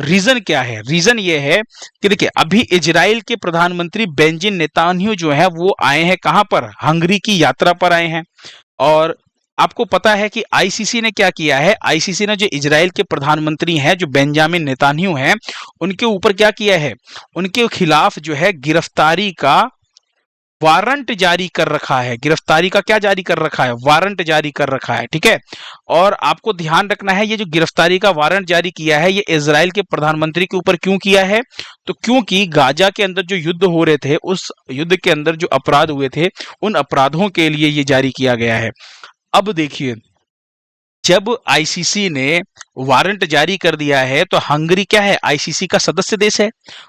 रीजन क्या है? रीजन ये है कि देखिए, अभी इजराइल के प्रधानमंत्री बेंजिन नेतान्याहू जो है वो आए हैं कहां पर? हंगरी की यात्रा पर आए हैं। और आपको पता है कि आईसीसी ने क्या किया है? आईसीसी ने जो इजराइल के प्रधानमंत्री हैं, जो बेंजामिन नेतान्याहू हैं, उनके ऊपर क्या किया है? उनके खिलाफ जो है गिरफ्तारी का वारंट जारी कर रखा है। गिरफ्तारी का क्या जारी कर रखा है? वारंट जारी कर रखा है। ठीक है, और आपको ध्यान रखना है, ये जो गिरफ्तारी का वारंट जारी किया है ये इजराइल के प्रधानमंत्री के ऊपर क्यों किया है? तो क्योंकि गाजा के अंदर जो युद्ध हो रहे थे, उस युद्ध के अंदर जो अपराध हुए थे, उन अपराधों के लिए ये जारी किया गया है। अब देखिए, जब आईसीसी ने वारंट जारी कर दिया है तो हंगरी क्या है? आईसीसी का सदस्य देश है।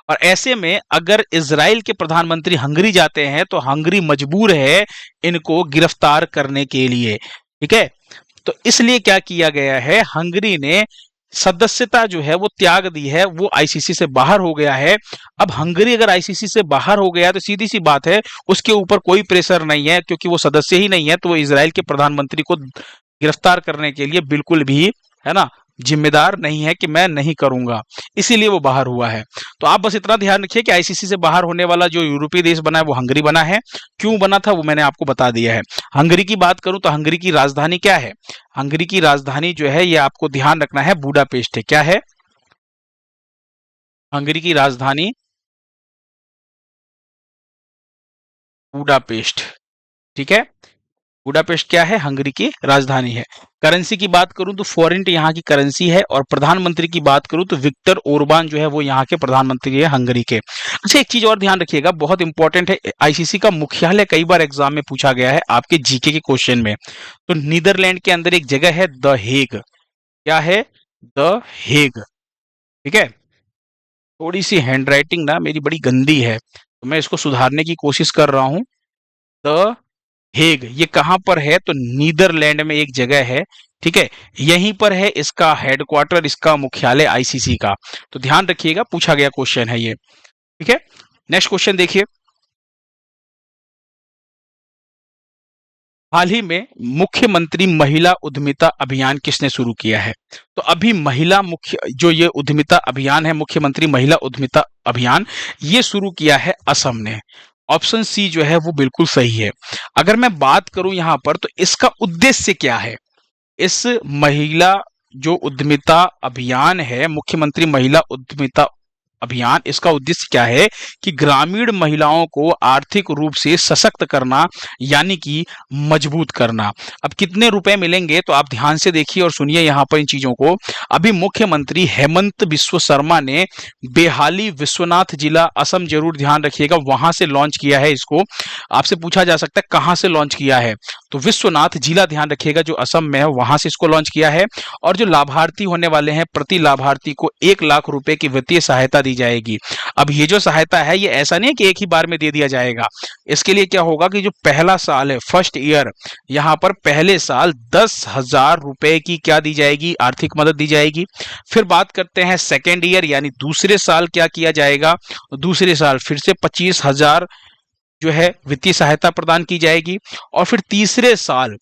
और ऐसे में अगर इजराइल के प्रधानमंत्री हंगरी जाते हैं तो हंगरी मजबूर है इनको गिरफ्तार करने के लिए। ठीक है, तो इसलिए क्या किया गया है? हंगरी ने सदस्यता जो है वो त्याग दी है, वो आईसीसी से बाहर हो गया है। अब हंगरी अगर आईसीसी से बाहर हो गया तो सीधी सी बात है, उसके ऊपर कोई प्रेशर नहीं है, क्योंकि वो सदस्य ही नहीं है, तो वो इजराइल के प्रधानमंत्री को गिरफ्तार करने के लिए बिल्कुल भी, है ना, जिम्मेदार नहीं है कि मैं नहीं करूंगा, इसीलिए वो बाहर हुआ है। तो आप बस इतना ध्यान रखिए कि आईसीसी से बाहर होने वाला जो यूरोपीय देश बना है वो हंगरी बना है। क्यों बना था वो मैंने आपको बता दिया है। हंगरी की बात करूं तो हंगरी की राजधानी क्या है? हंगरी की राजधानी जो है ये आपको ध्यान रखना है, बुडापेस्ट है। क्या है हंगरी की राजधानी? बुडापेस्ट। ठीक है, बुडापेस्ट क्या है? हंगरी की राजधानी है। करेंसी की बात करूं तो फोरेंट यहाँ की करेंसी है। और प्रधानमंत्री की बात करूं तो विक्टर ओरबान जो है वो यहाँ के प्रधानमंत्री है हंगरी के। अच्छा, एक चीज और ध्यान रखिएगा, बहुत इंपॉर्टेंट है, आईसीसी का मुख्यालय कई बार एग्जाम में पूछा गया है आपके जीके के क्वेश्चन में। तो नीदरलैंड के अंदर एक जगह है द हेग। क्या है? The Hague. ठीक है, थोड़ी सी हैंडराइटिंग ना मेरी बड़ी गंदी है, तो मैं इसको सुधारने की कोशिश कर रहा हूं। द हेग ये कहां पर है? तो नीदरलैंड में एक जगह है। ठीक है, यहीं पर है इसका हेडक्वार्टर, इसका मुख्यालय आईसीसी का। तो ध्यान रखिएगा, पूछा गया क्वेश्चन है ये। ठीक है, नेक्स्ट क्वेश्चन देखिए, हाल ही में मुख्यमंत्री महिला उद्यमिता अभियान किसने शुरू किया है? तो अभी महिला मुख्य जो ये उद्यमिता अभियान है, मुख्यमंत्री महिला उद्यमिता अभियान, ये शुरू किया है असम ने। ऑप्शन सी जो है वो बिल्कुल सही है। अगर मैं बात करूं यहां पर तो इसका उद्देश्य क्या है, इस महिला जो उद्यमिता अभियान है, मुख्यमंत्री महिला उद्यमिता अभियान, इसका उद्देश्य क्या है कि ग्रामीण महिलाओं को आर्थिक रूप से सशक्त करना, यानी कि मजबूत करना। अब कितने रुपए मिलेंगे तो आप ध्यान से देखिए और सुनिए यहां पर इन चीजों को। अभी मुख्यमंत्री हेमंत बिस्व शर्मा ने बेहाली विश्वनाथ जिला असम, जरूर ध्यान रखिएगा, वहां से लॉन्च किया है इसको। आपसे पूछा जा सकता है कहां से लॉन्च किया है, तो विश्वनाथ जिला ध्यान रखिएगा जो असम में है, वहां से इसको लॉन्च किया है। और जो लाभार्थी होने वाले हैं, प्रति लाभार्थी को 1 लाख रुपए की वित्तीय सहायता दी जाएगी। अब ये जो सहायता है ये ऐसा नहीं है कि एक ही बार में दे दिया जाएगा। इसके लिए क्या होगा कि जो पहला साल है, फर्स्ट ईयर, यहाँ पर पहले साल 10,000 रुपए की क्या दी जाएगी, आर्थिक मदद दी जाएगी। फिर बात करते हैं सेकेंड ईयर, यानी दूसरे साल क्या किया जाएगा, दूसरे साल फिर से 25,000 जो है वित्तीय सहायता प्रदान की जाएगी। और फिर तीसरे साल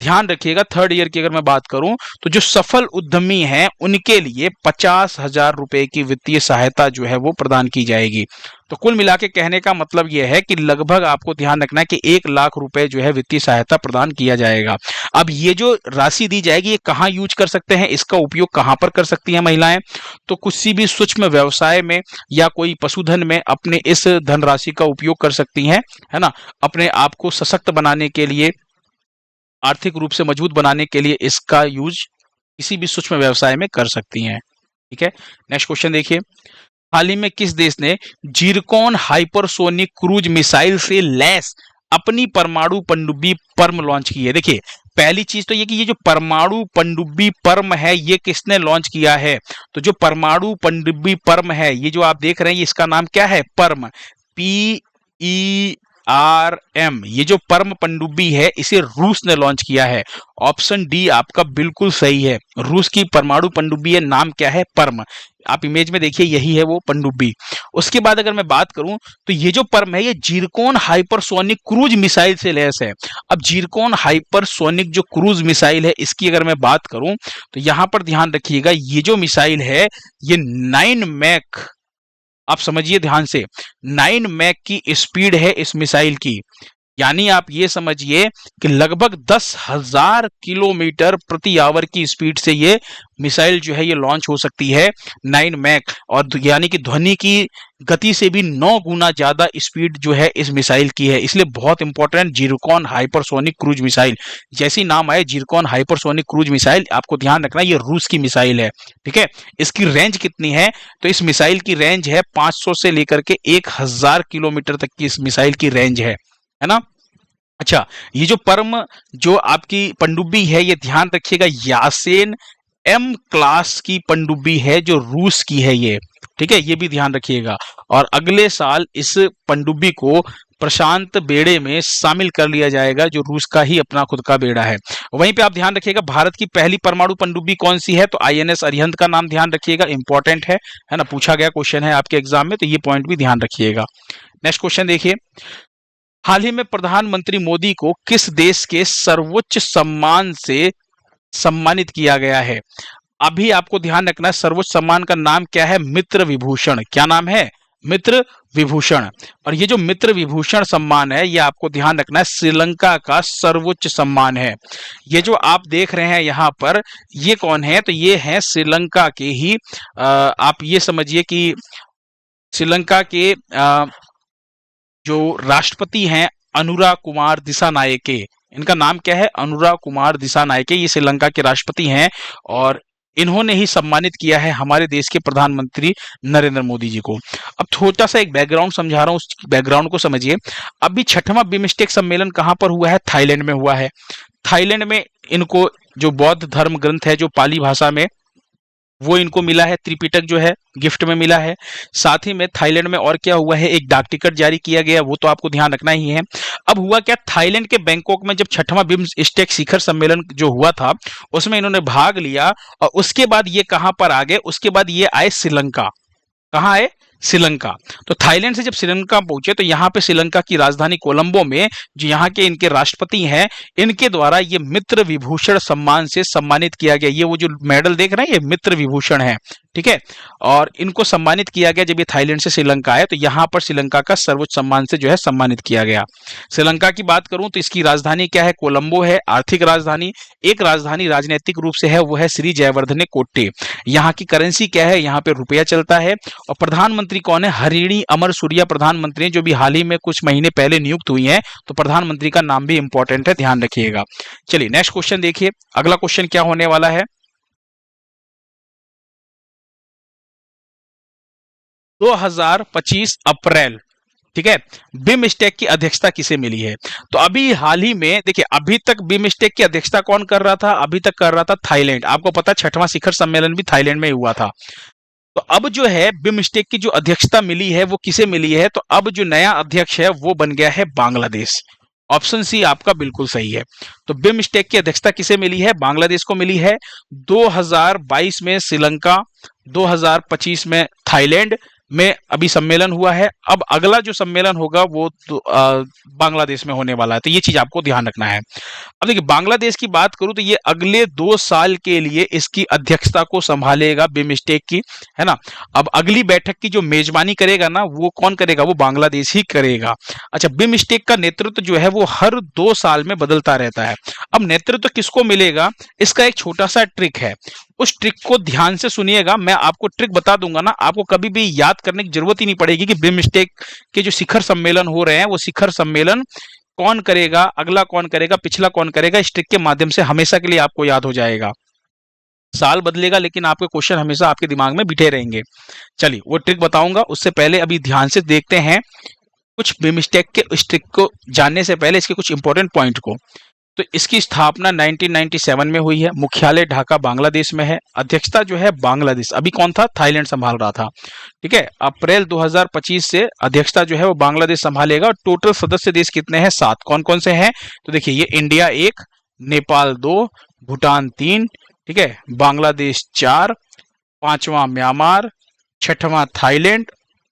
ध्यान रखिएगा, थर्ड ईयर की अगर मैं बात करूं तो जो सफल उद्यमी हैं उनके लिए 50,000 रुपए की वित्तीय सहायता जो है वो प्रदान की जाएगी। तो कुल मिला के कहने का मतलब यह है कि लगभग आपको ध्यान रखना है कि 1 लाख रुपए जो है वित्तीय सहायता प्रदान किया जाएगा। अब ये जो राशि दी जाएगी ये कहाँ यूज कर सकते हैं, इसका उपयोग कहाँ पर कर सकती हैं महिलाएं, तो किसी भी सूक्ष्म व्यवसाय में या कोई पशुधन में अपने इस धनराशि का उपयोग कर सकती हैं, है ना, अपने आप को सशक्त बनाने के लिए, आर्थिक रूप से मजबूत बनाने के लिए इसका यूज किसी भी सूक्ष्म व्यवसाय में कर सकती हैं। ठीक है, नेक्स्ट क्वेश्चन देखिए। हाल ही में किस देश ने जिरकॉन हाइपरसोनिक क्रूज मिसाइल से लैस अपनी परमाणु पनडुब्बी पर्म लॉन्च की है? देखिए, पहली चीज तो ये कि ये जो परमाणु पनडुब्बी पर्म है ये किसने लॉन्च किया है, तो जो परमाणु पनडुब्बी पर्म है, ये जो आप देख रहे हैं इसका नाम क्या है, पर्म, PERM, ये जो परम पनडुब्बी है इसे रूस ने लॉन्च किया है। ऑप्शन डी आपका बिल्कुल सही है, रूस की परमाणु पनडुब्बी है, नाम क्या है, परम। आप इमेज में देखिए यही है वो पनडुब्बी। उसके बाद अगर मैं बात करूं तो ये जो परम है ये जिरकॉन हाइपरसोनिक क्रूज मिसाइल से लैस है। अब जिरकॉन हाइपरसोनिक जो क्रूज मिसाइल है इसकी अगर मैं बात करूं तो यहां पर ध्यान रखिएगा, ये जो मिसाइल है ये 9 मैक, आप समझिए ध्यान से, 9 मैक की स्पीड है इस मिसाइल की, यानी आप ये समझिए कि लगभग 10,000 किलोमीटर प्रति आवर की स्पीड से ये मिसाइल जो है ये लॉन्च हो सकती है, 9 मैक, और यानी कि ध्वनि की गति से भी 9 गुना ज्यादा स्पीड जो है इस मिसाइल की है। इसलिए बहुत important Zircon hypersonic cruise missile, जैसी नाम आए जिरकॉन हाइपरसोनिक क्रूज मिसाइल, आपको ध्यान रखना ये रूस की मिसाइल है। ठीक है, इसकी रेंज कितनी है, तो इस मिसाइल की रेंज है 500 से लेकर के 1,000 किलोमीटर तक की इस मिसाइल की रेंज है ना। अच्छा, ये जो परम जो आपकी पनडुब्बी है ये ध्यान रखिएगा यासेन M क्लास की पनडुब्बी है जो रूस की है ये, ठीक है, ये भी ध्यान रखिएगा। और अगले साल इस पनडुब्बी को प्रशांत बेड़े में शामिल कर लिया जाएगा जो रूस का ही अपना खुद का बेड़ा है। वहीं पे आप ध्यान रखिएगा भारत की पहली परमाणु पनडुब्बी कौन सी है, तो INS अरिहंत का नाम ध्यान रखिएगा, इंपॉर्टेंट है ना, पूछा गया क्वेश्चन है आपके एग्जाम में, तो ये पॉइंट भी ध्यान रखिएगा। नेक्स्ट क्वेश्चन देखिए। हाल ही में प्रधानमंत्री मोदी को किस देश के सर्वोच्च सम्मान से सम्मानित किया गया है? अभी आपको ध्यान रखना है सर्वोच्च सम्मान का नाम क्या है, मित्र विभूषण। क्या नाम है, मित्र विभूषण। और ये जो मित्र विभूषण सम्मान है ये आपको ध्यान रखना है श्रीलंका का सर्वोच्च सम्मान है। ये जो आप देख रहे हैं यहाँ पर ये कौन है, तो ये है श्रीलंका के ही आप ये समझिए कि श्रीलंका के जो राष्ट्रपति हैं अनुरा कुमार दिसानायके, इनका नाम क्या है, अनुरा कुमार दिसानायके, ये श्रीलंका के राष्ट्रपति हैं और इन्होंने ही सम्मानित किया है हमारे देश के प्रधानमंत्री नरेंद्र मोदी जी को। अब छोटा सा एक बैकग्राउंड समझा रहा हूं, उस बैकग्राउंड को समझिए। अभी 6वां बिम्स्टेक सम्मेलन कहां पर हुआ है, थाईलैंड में हुआ है। थाईलैंड में इनको जो बौद्ध धर्म ग्रंथ है जो पाली भाषा में, वो इनको मिला है, त्रिपिटक जो है गिफ्ट में मिला है। साथ ही में थाईलैंड में और क्या हुआ है, एक डाक टिकट जारी किया गया, वो तो आपको ध्यान रखना ही है। अब हुआ क्या, थाईलैंड के बैंकॉक में जब 6वां बिम्स्टेक शिखर सम्मेलन जो हुआ था उसमें इन्होंने भाग लिया और उसके बाद ये कहां पर आ गए, उसके बाद ये आए श्रीलंका। कहां आए, श्रीलंका। तो थाईलैंड से जब श्रीलंका पहुंचे तो यहाँ पे श्रीलंका की राजधानी कोलंबो में जो यहाँ के इनके राष्ट्रपति हैं इनके द्वारा ये मित्र विभूषण सम्मान से सम्मानित किया गया। ये वो जो मेडल देख रहे हैं ये मित्र विभूषण है, ठीक है। और इनको सम्मानित किया गया जब ये थाईलैंड से श्रीलंका आए, तो यहाँ पर श्रीलंका का सर्वोच्च सम्मान से जो है सम्मानित किया गया। श्रीलंका की बात करूं तो इसकी राजधानी क्या है, कोलंबो है आर्थिक राजधानी। एक राजधानी राजनीतिक रूप से है, वो है श्री जयवर्धने कोट्टे। यहाँ की करेंसी क्या है, यहाँ पे रुपया चलता है। और प्रधानमंत्री कौन है, हरिणी अमर सूर्या प्रधानमंत्री, जो भी हाल ही में कुछ महीने पहले नियुक्त हुई है। तो प्रधानमंत्री का नाम भी इंपॉर्टेंट है, ध्यान रखिएगा। चलिए नेक्स्ट क्वेश्चन देखिए, अगला क्वेश्चन क्या होने वाला है। 2025 अप्रैल, ठीक है, बिमस्टेक की अध्यक्षता किसे मिली है। तो अभी हाल ही में देखिए, अभी तक बिमस्टेक की अध्यक्षता कौन कर रहा था, अभी तक कर रहा था थाईलैंड। आपको पता, छठवां शिखर सम्मेलन भी थाईलैंड में हुआ था। तो अब जो है बिमस्टेक की जो अध्यक्षता मिली है वो किसे मिली है, तो अब जो नया अध्यक्ष है वो बन गया है बांग्लादेश। ऑप्शन सी आपका बिल्कुल सही है। तो बिमस्टेक की अध्यक्षता किसे मिली है, बांग्लादेश को मिली है। 2022 में श्रीलंका, 2025 में थाईलैंड में अभी सम्मेलन हुआ है। अब अगला जो सम्मेलन होगा वो तो बांग्लादेश में होने वाला है, तो ये चीज आपको ध्यान रखना है। अब देखिए, बांग्लादेश की बात करूं तो ये अगले 2 साल के लिए इसकी अध्यक्षता को संभालेगा बिमस्टेक की, है ना। अब अगली बैठक की जो मेजबानी करेगा ना, वो कौन करेगा, वो बांग्लादेश ही करेगा। अच्छा, बिमस्टेक का नेतृत्व जो है वो हर 2 साल में बदलता रहता है। अब नेतृत्व किसको मिलेगा, इसका एक छोटा सा ट्रिक है, उस ट्रिक को ध्यान से सुनिएगा। मैं आपको ट्रिक बता दूंगा ना, आपको कभी भी याद करने की जरूरत ही नहीं पड़ेगी कि बिमस्टेक के जो शिखर सम्मेलन हो रहे हैं वो शिखर सम्मेलन कौन करेगा, अगला कौन करेगा, पिछला कौन करेगा। इस ट्रिक के माध्यम से हमेशा के लिए आपको याद हो जाएगा। साल बदलेगा लेकिन आपके क्वेश्चन हमेशा आपके दिमाग में बिठे रहेंगे। चलिए वो ट्रिक बताऊंगा, उससे पहले अभी ध्यान से देखते हैं कुछ बिमस्टेक के इस ट्रिक को जानने से पहले इसके कुछ इंपॉर्टेंट पॉइंट को। तो इसकी स्थापना 1997 में हुई है, मुख्यालय ढाका बांग्लादेश में है, अध्यक्षता जो है बांग्लादेश, अभी कौन था, थाईलैंड संभाल रहा था, ठीक है। अप्रैल 2025 से अध्यक्षता जो है वो बांग्लादेश संभालेगा। और टोटल सदस्य देश कितने हैं, 7। कौन कौन से हैं, तो देखिए ये इंडिया 1, नेपाल 2, भूटान 3, ठीक है, बांग्लादेश 4, 5वां म्यांमार, 6वां थाईलैंड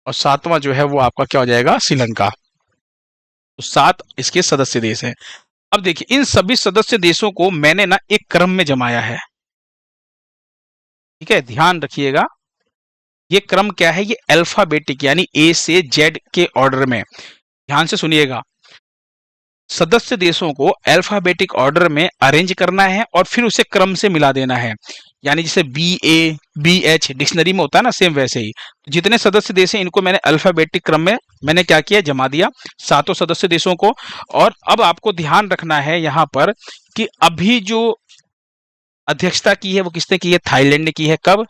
और 7वां जो है वो आपका क्या हो जाएगा, श्रीलंका। तो 7 इसके सदस्य देश हैं। अब देखिए, इन सभी सदस्य देशों को मैंने ना एक क्रम में जमाया है, ठीक है, ध्यान रखिएगा। ये क्रम क्या है, ये अल्फाबेटिक यानी ए से जेड के ऑर्डर में, ध्यान से सुनिएगा। सदस्य देशों को अल्फाबेटिक ऑर्डर में अरेंज करना है और फिर उसे क्रम से मिला देना है, यानी जैसे BA BH डिक्शनरी में होता है ना, सेम वैसे ही। जितने सदस्य देश हैं इनको मैंने अल्फाबेटिक क्रम में मैंने क्या किया, जमा दिया 7 सदस्य देशों को। और अब आपको ध्यान रखना है यहाँ पर कि अभी जो अध्यक्षता की है वो किसने की है, थाईलैंड ने की है। कब,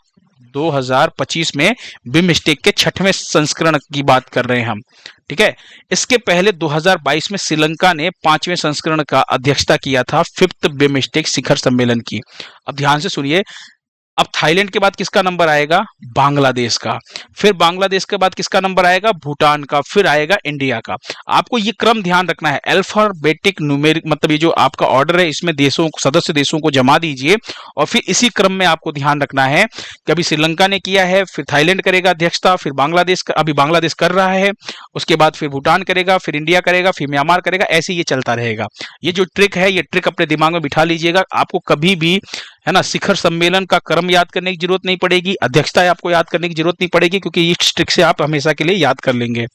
2025 में बिमस्टेक के 6वें संस्करण की बात कर रहे हैं हम, ठीक है। इसके पहले 2022 में श्रीलंका ने 5वें संस्करण का अध्यक्षता किया था, 5th बिमस्टेक शिखर सम्मेलन की। अब ध्यान से सुनिए, अब थाईलैंड के बाद किसका नंबर आएगा, बांग्लादेश का। फिर बांग्लादेश के बाद किसका नंबर आएगा, भूटान का। फिर आएगा इंडिया का। आपको ये क्रम ध्यान रखना है, अल्फाबेटिक न्यूमेरिक, मतलब ये जो आपका ऑर्डर है इसमें देशों सदस्य देशों को जमा दीजिए और फिर इसी क्रम में आपको ध्यान रखना है कि अभी श्रीलंका ने किया है, फिर थाईलैंड करेगा अध्यक्षता, फिर बांग्लादेश का, अभी बांग्लादेश कर रहा है, उसके बाद फिर भूटान करेगा, फिर इंडिया करेगा, फिर म्यांमार करेगा, ऐसे ये चलता रहेगा। ये जो ट्रिक है, ये ट्रिक अपने दिमाग में बिठा लीजिएगा। आपको कभी भी, है ना, शिखर सम्मेलन का क्रम याद करने की जरूरत नहीं पड़ेगी, अध्यक्षता आपको याद करने की जरूरत नहीं पड़ेगी, क्योंकि इस ट्रिक से आप हमेशा के लिए याद कर लेंगे।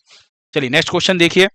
चलिए नेक्स्ट क्वेश्चन देखिए,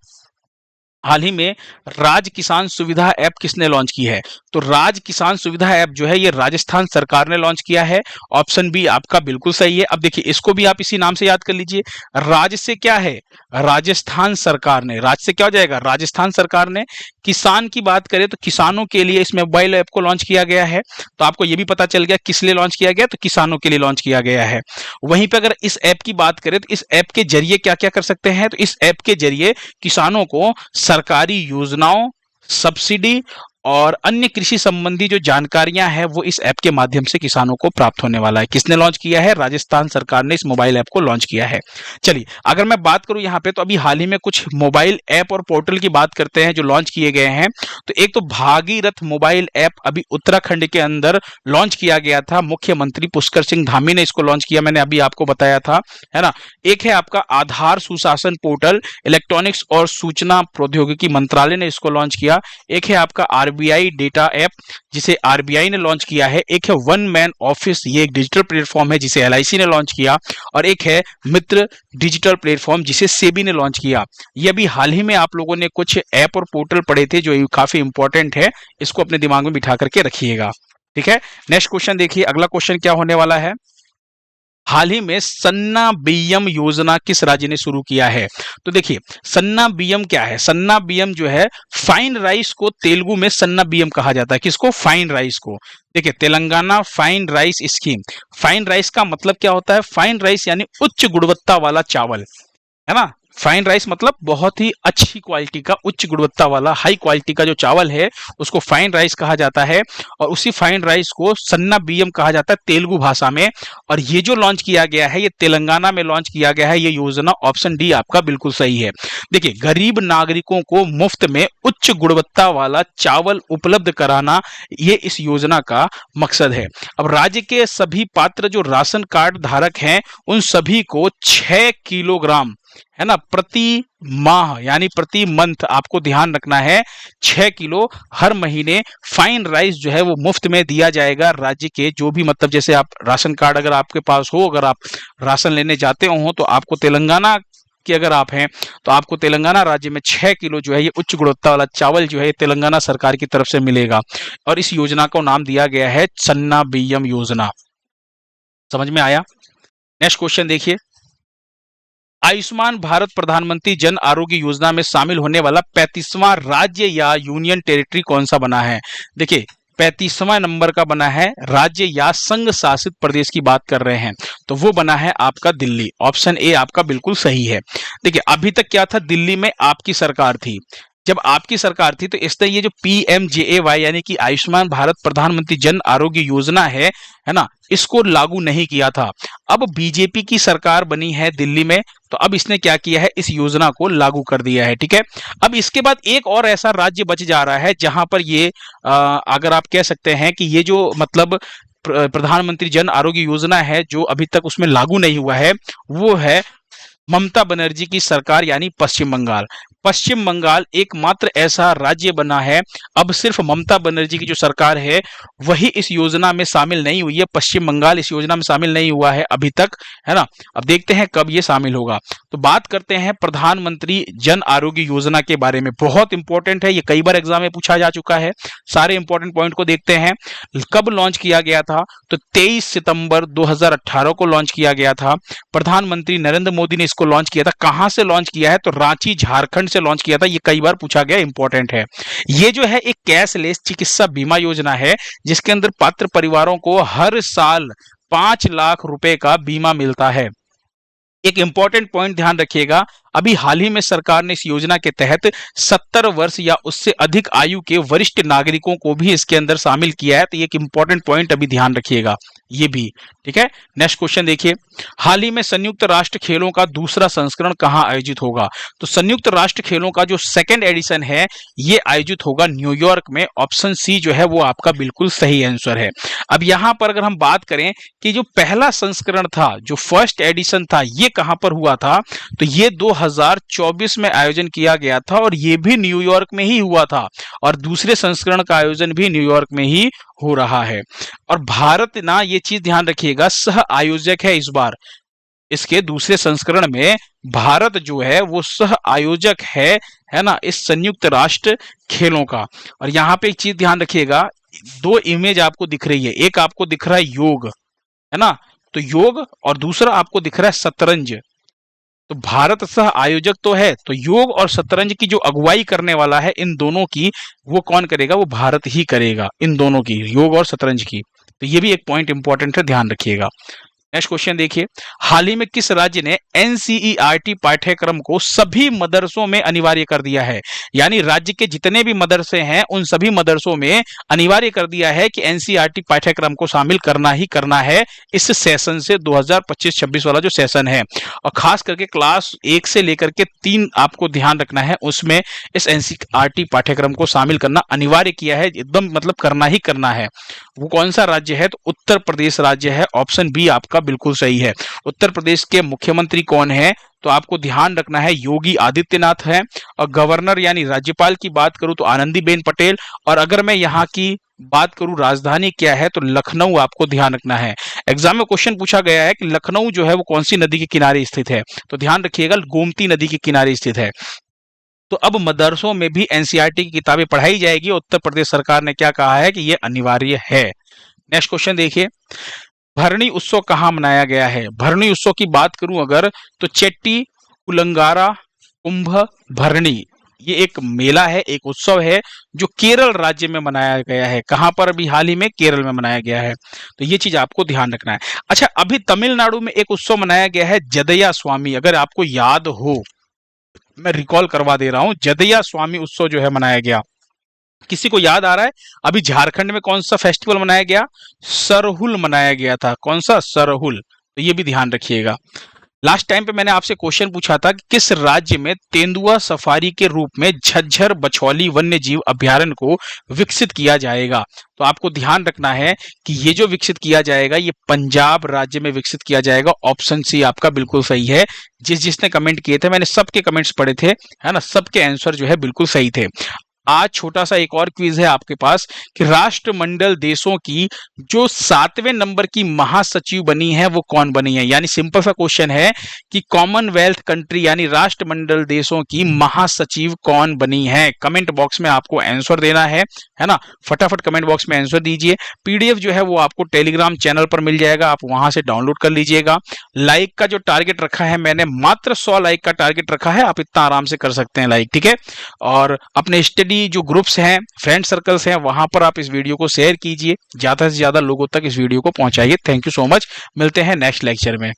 हाल ही में राज किसान सुविधा ऐप किसने लॉन्च की है। तो राज किसान सुविधा ऐप जो है ये राजस्थान सरकार ने लॉन्च किया है। ऑप्शन बी आपका बिल्कुल सही है। अब देखिए, इसको भी आप इसी नाम से याद कर लीजिए। राज से क्या है, राजस्थान सरकार ने, राज से क्या हो जाएगा, राजस्थान सरकार ने। किसान की बात करें तो किसानों के लिए इस मोबाइल ऐप को लॉन्च किया गया है। तो आपको ये भी पता चल गया किस लिए लॉन्च किया गया, तो किसानों के लिए लॉन्च किया गया है। वहीं पर अगर इस ऐप की बात करें तो इस ऐप के जरिए क्या क्या कर सकते हैं, तो इस ऐप के जरिए किसानों को सरकारी योजनाओं, सब्सिडी और अन्य कृषि संबंधी जो जानकारियां हैं वो इस ऐप के माध्यम से किसानों को प्राप्त होने वाला है। किसने लॉन्च किया है, राजस्थान सरकार ने इस मोबाइल ऐप को लॉन्च किया है। चलिए अगर मैं बात करूं यहाँ पे, तो अभी हाल ही में कुछ मोबाइल ऐप और पोर्टल की बात करते हैं जो लॉन्च किए गए हैं। तो एक तो भागीरथ मोबाइल ऐप अभी उत्तराखंड के अंदर लॉन्च किया गया था, मुख्यमंत्री पुष्कर सिंह धामी ने इसको लॉन्च किया, मैंने अभी आपको बताया था, है ना। एक है आपका आधार सुशासन पोर्टल, इलेक्ट्रॉनिक्स और सूचना प्रौद्योगिकी मंत्रालय ने इसको लॉन्च किया। एक है आपका आरबीआई डेटा ऐप जिसे आरबीआई ने लॉन्च किया है, एक है वन मैन ऑफिस, ये एक डिजिटल प्लेटफॉर्म है जिसे एलआईसी ने लॉन्च किया, और एक है मित्र डिजिटल प्लेटफॉर्म जिसे सेबी ने लॉन्च किया। ये अभी हाल ही में आप लोगों ने कुछ ऐप और पोर्टल पढ़े थे जो काफी इंपॉर्टेंट है, इसको अपने दिमाग में बिठा करके रखिएगा। ठीक है, नेक्स्ट क्वेश्चन देखिए, अगला क्वेश्चन क्या होने वाला है। हाल ही में सन्ना बियम योजना किस राज्य ने शुरू किया है? तो देखिए, सन्ना बियम क्या है? सन्ना बियम जो है, फाइन राइस को तेलुगु में सन्ना बियम कहा जाता है। किसको? फाइन राइस को। देखिए, Telangana fine rice scheme. Fine rice का मतलब क्या होता है? फाइन राइस यानी उच्च गुणवत्ता वाला चावल, है ना। फाइन राइस मतलब बहुत ही अच्छी क्वालिटी का, उच्च गुणवत्ता वाला, हाई क्वालिटी का जो चावल है उसको फाइन राइस कहा जाता है, और उसी फाइन राइस को सन्ना बियम कहा जाता है तेलुगु भाषा में। और ये जो लॉन्च किया गया है, ये तेलंगाना में लॉन्च किया गया है। ये योजना ऑप्शन डी आपका बिल्कुल सही है। देखिए, गरीब नागरिकों को मुफ्त में उच्च गुणवत्ता वाला चावल उपलब्ध कराना, ये इस योजना का मकसद है। अब राज्य के सभी पात्र जो राशन कार्ड धारक हैं, उन सभी को 6 किलोग्राम, है ना, प्रति माह यानी प्रति मंथ आपको ध्यान रखना है, 6 किलो हर महीने फाइन राइस जो है वो मुफ्त में दिया जाएगा। राज्य के जो भी, मतलब जैसे आप राशन कार्ड अगर आपके पास हो, अगर आप राशन लेने जाते हो तो आपको तेलंगाना कि अगर आप हैं तो आपको तेलंगाना राज्य में 6 किलो जो है ये उच्च गुणवत्ता वाला चावल जो है तेलंगाना सरकार की तरफ से मिलेगा। और इस योजना को नाम दिया गया है सन्ना बियम योजना। समझ में आया? नेक्स्ट क्वेश्चन देखिए, आयुष्मान भारत प्रधानमंत्री जन आरोग्य योजना में शामिल होने वाला 35वां राज्य या यूनियन टेरिटरी कौन सा बना है? देखिए, 35वां नंबर का बना है, राज्य या संघ शासित प्रदेश की बात कर रहे हैं, तो वो बना है आपका दिल्ली। ऑप्शन ए आपका बिल्कुल सही है। देखिए, अभी तक क्या था, दिल्ली में आपकी सरकार थी। जब आपकी सरकार थी तो इसने ये जो PMJAY यानी कि आयुष्मान भारत प्रधानमंत्री जन आरोग्य योजना है ना, इसको लागू नहीं किया था। अब बीजेपी की सरकार बनी है दिल्ली में, तो अब इसने क्या किया है, इस योजना को लागू कर दिया है। ठीक है, अब इसके बाद एक और ऐसा राज्य बच जा रहा है जहां पर ये अगर आप कह सकते हैं कि ये जो मतलब प्रधानमंत्री जन आरोग्य योजना है जो अभी तक उसमें लागू नहीं हुआ है, वो है ममता बनर्जी की सरकार यानी पश्चिम बंगाल। पश्चिम बंगाल एकमात्र ऐसा राज्य बना है, अब सिर्फ ममता बनर्जी की जो सरकार है वही इस योजना में शामिल नहीं हुई है। पश्चिम बंगाल इस योजना में शामिल नहीं हुआ है अभी तक, है ना। अब देखते हैं कब ये शामिल होगा। तो बात करते हैं प्रधानमंत्री जन आरोग्य योजना के बारे में, बहुत इंपॉर्टेंट है, ये कई बार एग्जाम में पूछा जा चुका है। सारे इंपॉर्टेंट पॉइंट को देखते हैं। कब लॉन्च किया गया था? तो 23 सितंबर 2018 को लॉन्च किया गया था। प्रधानमंत्री नरेंद्र मोदी ने इसको लॉन्च किया था। कहां से लॉन्च किया है? तो रांची झारखंड से लॉन्च किया था। ये कई बार पूछा गया, इंपॉर्टेंट है। ये जो है एक कैशलेस चिकित्सा बीमा योजना है जिसके अंदर पात्र परिवारों को हर साल 5 लाख रुपए का बीमा मिलता है। एक इंपॉर्टेंट पॉइंट ध्यान रखिएगा, अभी हाल ही में सरकार ने इस योजना के तहत 70 वर्ष या उससे अधिक आयु के वरिष्ठ नागरिकों को भी इसके अंदर शामिल किया है। तो ये एक इंपॉर्टेंट पॉइंट अभी ध्यान रखिएगा ये भी। ठीक है, नेक्स्ट क्वेश्चन देखिए, हाल ही में संयुक्त राष्ट्र खेलों का दूसरा संस्करण कहां आयोजित होगा? तो संयुक्त राष्ट्र खेलों का जो सेकंड एडिशन है ये आयोजित होगा न्यूयॉर्क में। ऑप्शन सी जो है वो आपका बिल्कुल सही आंसर है। अब यहां पर अगर हम बात करें कि जो पहला संस्करण था, जो फर्स्ट एडिशन था, ये कहां पर हुआ था? तो ये 2024 में आयोजन किया गया था और ये भी न्यूयॉर्क में ही हुआ था, और दूसरे संस्करण का आयोजन भी न्यूयॉर्क में ही हो रहा है। और भारत ना, ये चीज ध्यान रखिएगा, सह आयोजक है इस बार। इसके दूसरे संस्करण में भारत जो है वो सह आयोजक है ना, इस संयुक्त राष्ट्र खेलों का। और यहाँ पे एक चीज ध्यान रखिएगा, 2 इमेज आपको दिख रही है, एक आपको दिख रहा है योग, है ना, तो योग, और दूसरा आपको दिख रहा है शतरंज। तो भारत सह आयोजक तो है, तो योग और शतरंज की जो अगुवाई करने वाला है इन दोनों की, वो कौन करेगा? वो भारत ही करेगा, इन दोनों की, योग और शतरंज की। तो ये भी एक पॉइंट इंपॉर्टेंट है, ध्यान रखिएगा। नेक्स्ट क्वेश्चन देखिए, हाल ही में किस राज्य ने एनसीईआरटी पाठ्यक्रम को सभी मदरसों में अनिवार्य कर दिया है? यानी राज्य के जितने भी मदरसे हैं उन सभी मदरसों में अनिवार्य कर दिया है कि एनसीईआरटी पाठ्यक्रम को शामिल करना ही करना है इस सेशन से, 2025-26 वाला जो सेशन है। और खास करके क्लास 1 से लेकर के 3 आपको ध्यान रखना है, उसमें इस एनसीईआरटी पाठ्यक्रम को शामिल करना अनिवार्य किया है, एकदम मतलब करना ही करना है। वो कौन सा राज्य है? तो उत्तर प्रदेश राज्य है। ऑप्शन बी आपका बिल्कुल सही है। उत्तर प्रदेश के मुख्यमंत्री कौन है? तो आपको ध्यान रखना है योगी आदित्यनाथ है। और गवर्नर यानी राज्यपाल की बात करूं तो आनंदीबेन पटेल। और अगर मैं यहाँ की बात करूं राजधानी क्या है, तो लखनऊ आपको ध्यान रखना है। एग्जाम में क्वेश्चन पूछा गया है कि लखनऊ जो है वो कौन सी नदी के किनारे स्थित है, तो ध्यान रखिएगा गोमती नदी के किनारे स्थित है। तो अब मदरसों में भी एनसीईआरटी की किताबें पढ़ाई जाएगी। उत्तर प्रदेश सरकार ने क्या कहा है कि यह अनिवार्य है। नेक्स्ट क्वेश्चन देखिए, भरणी उत्सव कहाँ मनाया गया है? भरणी उत्सव की बात करूं अगर तो चेट्टी कुलंगारा कुंभ भरणी, ये एक मेला है, एक उत्सव है जो केरल राज्य में मनाया गया है। कहां पर? अभी हाल ही में केरल में मनाया गया है। तो ये चीज आपको ध्यान रखना है। अच्छा, अभी तमिलनाडु में एक उत्सव मनाया गया है जदया स्वामी, अगर आपको याद हो, मैं रिकॉल करवा दे रहा हूं, जदया स्वामी उत्सव जो है मनाया गया। किसी को याद आ रहा है? अभी झारखंड में कौन सा फेस्टिवल मनाया गया? सरहुल मनाया गया था। कौन सा? सरहुल। तो ये भी ध्यान रखिएगा। लास्ट टाइम पे मैंने आपसे क्वेश्चन पूछा था कि किस राज्य में तेंदुआ सफारी के रूप में झज्जर बछौली वन्य जीव अभ्यारण्य को विकसित किया जाएगा। तो आपको ध्यान रखना है कि ये जो विकसित किया जाएगा ये पंजाब राज्य में विकसित किया जाएगा। ऑप्शन सी आपका बिल्कुल सही है। जिसने कमेंट किए थे, मैंने सबके कमेंट्स पढ़े थे, है ना, सबके आंसर जो है बिल्कुल सही थे। आज छोटा सा एक और क्विज है आपके पास कि राष्ट्रमंडल देशों की जो 7वें नंबर की महासचिव बनी है वो कौन बनी है। यानी सिंपल सा क्वेश्चन है कि कॉमनवेल्थ कंट्री यानी राष्ट्रमंडल देशों की महासचिव कौन बनी है। कमेंट बॉक्स में आपको आंसर देना है ना, फटाफट कमेंट बॉक्स में आंसर दीजिए। पीडीएफ जो है वो आपको टेलीग्राम चैनल पर मिल जाएगा, आप वहां से डाउनलोड कर लीजिएगा। लाइक का जो टारगेट रखा है मैंने, मात्र 100 लाइक का टारगेट रखा है, आप इतना आराम से कर सकते हैं लाइक, ठीक है। और अपने स्टडी जो ग्रुप्स हैं, फ्रेंड सर्कल्स हैं, वहां पर आप इस वीडियो को शेयर कीजिए, ज्यादा से ज्यादा लोगों तक इस वीडियो को पहुंचाइए। थैंक यू सो मच, मिलते हैं नेक्स्ट लेक्चर में।